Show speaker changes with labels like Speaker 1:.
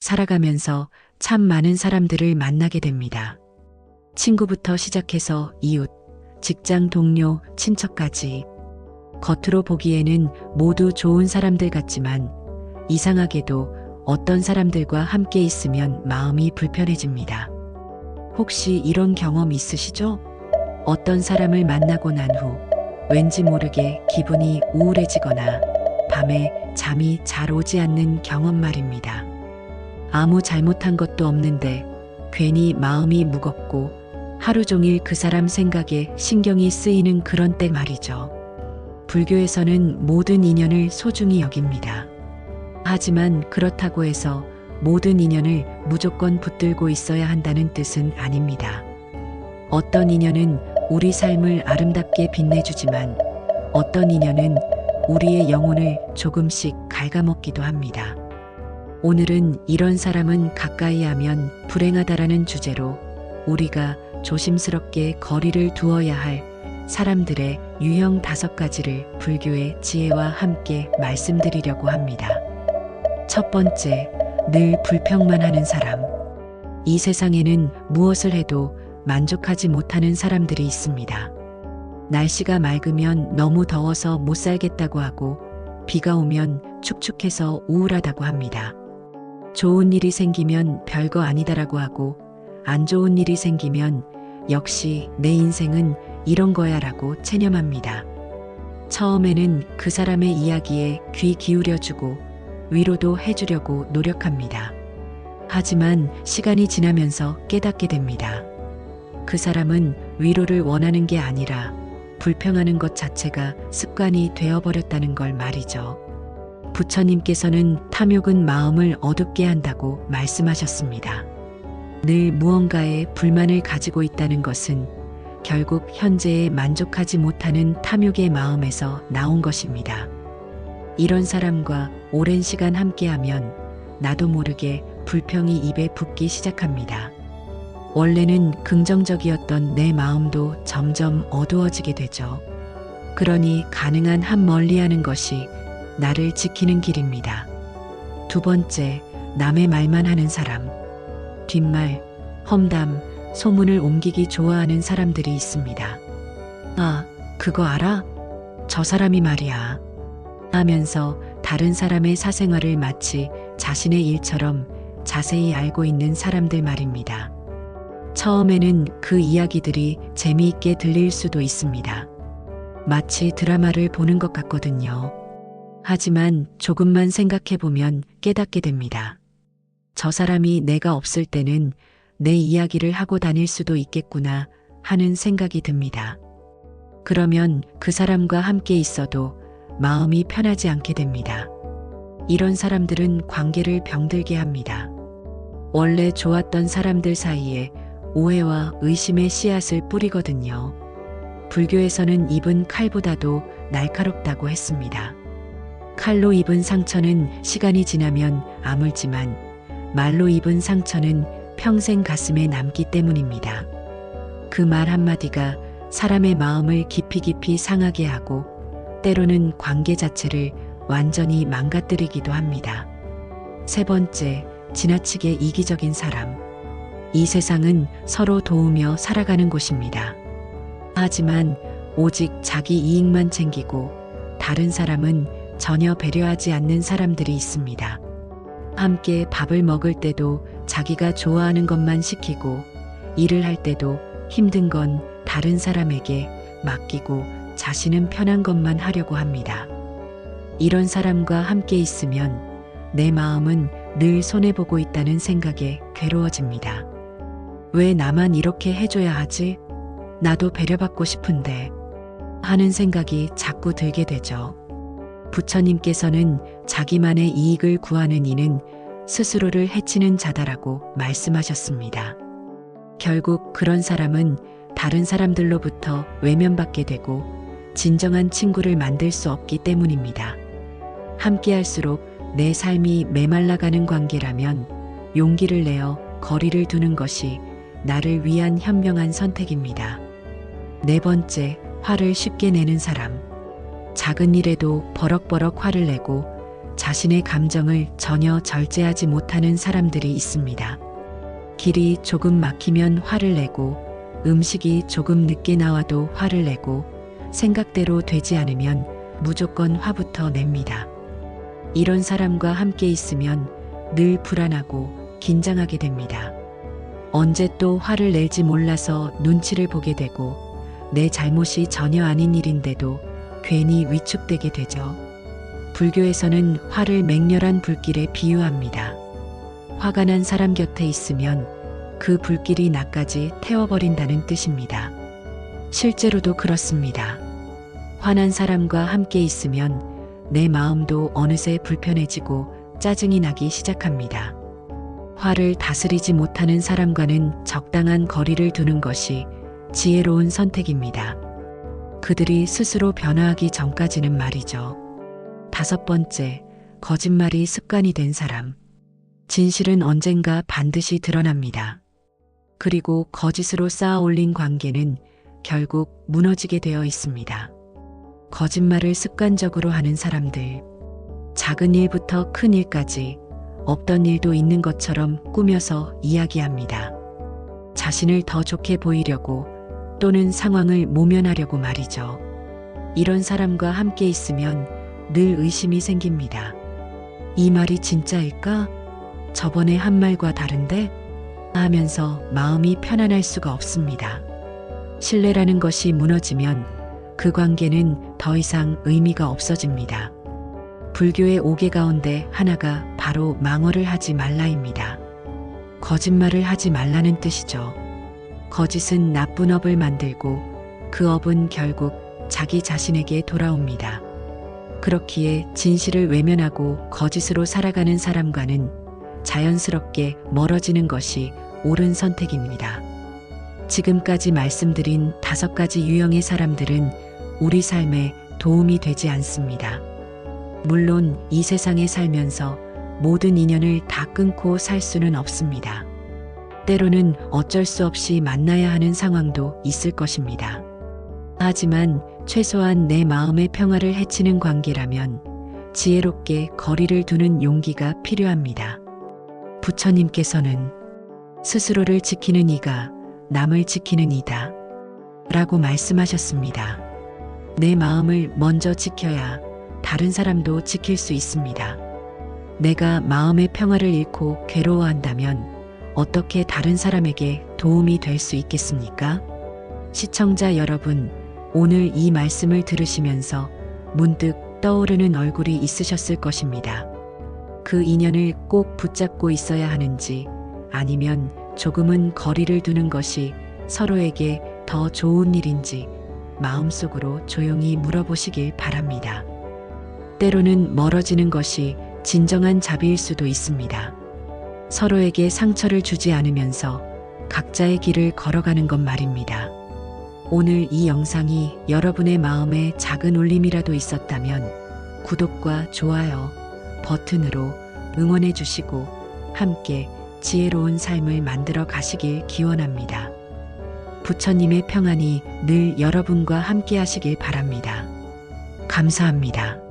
Speaker 1: 살아가면서 참 많은 사람들을 만나게 됩니다. 친구부터 시작해서 이웃, 직장 동료, 친척까지. 겉으로 보기에는 모두 좋은 사람들 같지만 이상하게도 어떤 사람들과 함께 있으면 마음이 불편해집니다. 혹시 이런 경험 있으시죠? 어떤 사람을 만나고 난 후 왠지 모르게 기분이 우울해지거나 밤에 잠이 잘 오지 않는 경험 말입니다. 아무 잘못한 것도 없는데 괜히 마음이 무겁고 하루 종일 그 사람 생각에 신경이 쓰이는 그런 때 말이죠. 불교에서는 모든 인연을 소중히 여깁니다. 하지만 그렇다고 해서 모든 인연을 무조건 붙들고 있어야 한다는 뜻은 아닙니다. 어떤 인연은 우리 삶을 아름답게 빛내주지만 어떤 인연은 우리의 영혼을 조금씩 갉아먹기도 합니다. 오늘은 이런 사람은 가까이 하면 불행하다라는 주제로 우리가 조심스럽게 거리를 두어야 할 사람들의 유형 5가지를 불교의 지혜와 함께 말씀드리려고 합니다. 첫 번째, 늘 불평만 하는 사람. 이 세상에는 무엇을 해도 만족하지 못하는 사람들이 있습니다. 날씨가 맑으면 너무 더워서 못 살겠다고 하고 비가 오면 축축해서 우울하다고 합니다. 좋은 일이 생기면 별거 아니다라고 하고 안 좋은 일이 생기면 역시 내 인생은 이런 거야 라고 체념합니다. 처음에는 그 사람의 이야기에 귀 기울여주고 위로도 해주려고 노력합니다. 하지만 시간이 지나면서 깨닫게 됩니다. 그 사람은 위로를 원하는 게 아니라 불평하는 것 자체가 습관이 되어버렸다는 걸 말이죠. 부처님께서는 탐욕은 마음을 어둡게 한다고 말씀하셨습니다. 늘 무언가에 불만을 가지고 있다는 것은 결국 현재에 만족하지 못하는 탐욕의 마음에서 나온 것입니다. 이런 사람과 오랜 시간 함께하면 나도 모르게 불평이 입에 붙기 시작합니다. 원래는 긍정적이었던 내 마음도 점점 어두워지게 되죠. 그러니 가능한 한 멀리하는 것이 나를 지키는 길입니다. 두 번째, 남의 말만 하는 사람. 뒷말, 험담, 소문을 옮기기 좋아하는 사람들이 있습니다. 아, 그거 알아? 저 사람이 말이야. 하면서 다른 사람의 사생활을 마치 자신의 일처럼 자세히 알고 있는 사람들 말입니다. 처음에는 그 이야기들이 재미있게 들릴 수도 있습니다. 마치 드라마를 보는 것 같거든요. 하지만 조금만 생각해보면 깨닫게 됩니다. 저 사람이 내가 없을 때는 내 이야기를 하고 다닐 수도 있겠구나 하는 생각이 듭니다. 그러면 그 사람과 함께 있어도 마음이 편하지 않게 됩니다. 이런 사람들은 관계를 병들게 합니다. 원래 좋았던 사람들 사이에 오해와 의심의 씨앗을 뿌리거든요. 불교에서는 입은 칼보다도 날카롭다고 했습니다. 칼로 입은 상처는 시간이 지나면 아물지만 말로 입은 상처는 평생 가슴에 남기 때문입니다. 그 말 한마디가 사람의 마음을 깊이 상하게 하고 때로는 관계 자체를 완전히 망가뜨리기도 합니다. 세 번째, 지나치게 이기적인 사람. 이 세상은 서로 도우며 살아가는 곳입니다. 하지만 오직 자기 이익만 챙기고 다른 사람은 전혀 배려하지 않는 사람들이 있습니다. 함께 밥을 먹을 때도 자기가 좋아하는 것만 시키고 일을 할 때도 힘든 건 다른 사람에게 맡기고 자신은 편한 것만 하려고 합니다. 이런 사람과 함께 있으면 내 마음은 늘 손해보고 있다는 생각에 괴로워집니다. 왜 나만 이렇게 해줘야 하지? 나도 배려받고 싶은데 하는 생각이 자꾸 들게 되죠. 부처님께서는 자기만의 이익을 구하는 이는 스스로를 해치는 자다라고 말씀하셨습니다. 결국 그런 사람은 다른 사람들로부터 외면받게 되고 진정한 친구를 만들 수 없기 때문입니다. 함께할수록 내 삶이 메말라가는 관계라면 용기를 내어 거리를 두는 것이 나를 위한 현명한 선택입니다. 네 번째, 화를 쉽게 내는 사람. 작은 일에도 버럭버럭 화를 내고 자신의 감정을 전혀 절제하지 못하는 사람들이 있습니다. 길이 조금 막히면 화를 내고, 음식이 조금 늦게 나와도 화를 내고, 생각대로 되지 않으면 무조건 화부터 냅니다. 이런 사람과 함께 있으면 늘 불안하고 긴장하게 됩니다. 언제 또 화를 낼지 몰라서 눈치를 보게 되고, 내 잘못이 전혀 아닌 일인데도 괜히 위축되게 되죠. 불교에서는 화를 맹렬한 불길에 비유합니다. 화가 난 사람 곁에 있으면 그 불길이 나까지 태워버린다는 뜻입니다. 실제로도 그렇습니다. 화난 사람과 함께 있으면 내 마음도 어느새 불편해지고 짜증이 나기 시작합니다. 화를 다스리지 못하는 사람과는 적당한 거리를 두는 것이 지혜로운 선택입니다. 그들이 스스로 변화하기 전까지는 말이죠. 5번째, 거짓말이 습관이 된 사람. 진실은 언젠가 반드시 드러납니다. 그리고 거짓으로 쌓아 올린 관계는 결국 무너지게 되어 있습니다. 거짓말을 습관적으로 하는 사람들. 작은 일부터 큰 일까지 없던 일도 있는 것처럼 꾸며서 이야기합니다. 자신을 더 좋게 보이려고 또는 상황을 모면하려고 말이죠. 이런 사람과 함께 있으면 늘 의심이 생깁니다. 이 말이 진짜일까? 저번에 한 말과 다른데? 하면서 마음이 편안할 수가 없습니다. 신뢰라는 것이 무너지면 그 관계는 더 이상 의미가 없어집니다. 불교의 5개 가운데 하나가 바로 망언을 하지 말라입니다. 거짓말을 하지 말라는 뜻이죠. 거짓은 나쁜 업을 만들고 그 업은 결국 자기 자신에게 돌아옵니다. 그렇기에 진실을 외면하고 거짓으로 살아가는 사람과는 자연스럽게 멀어지는 것이 옳은 선택입니다. 지금까지 말씀드린 5가지 유형의 사람들은 우리 삶에 도움이 되지 않습니다. 물론 이 세상에 살면서 모든 인연을 다 끊고 살 수는 없습니다. 때로는 어쩔 수 없이 만나야 하는 상황도 있을 것입니다. 하지만 최소한 내 마음의 평화를 해치는 관계라면 지혜롭게 거리를 두는 용기가 필요합니다. 부처님께서는 스스로를 지키는 이가 남을 지키는 이다 라고 말씀하셨습니다. 내 마음을 먼저 지켜야 다른 사람도 지킬 수 있습니다. 내가 마음의 평화를 잃고 괴로워한다면 어떻게 다른 사람에게 도움이 될 수 있겠습니까? 시청자 여러분, 오늘 이 말씀을 들으시면서 문득 떠오르는 얼굴이 있으셨을 것입니다. 그 인연을 꼭 붙잡고 있어야 하는지 아니면 조금은 거리를 두는 것이 서로에게 더 좋은 일인지 마음속으로 조용히 물어보시길 바랍니다. 때로는 멀어지는 것이 진정한 자비일 수도 있습니다. 서로에게 상처를 주지 않으면서 각자의 길을 걸어가는 것 말입니다. 오늘 이 영상이 여러분의 마음에 작은 울림이라도 있었다면 구독과 좋아요 버튼으로 응원해 주시고 함께 지혜로운 삶을 만들어 가시길 기원합니다. 부처님의 평안이 늘 여러분과 함께 하시길 바랍니다. 감사합니다.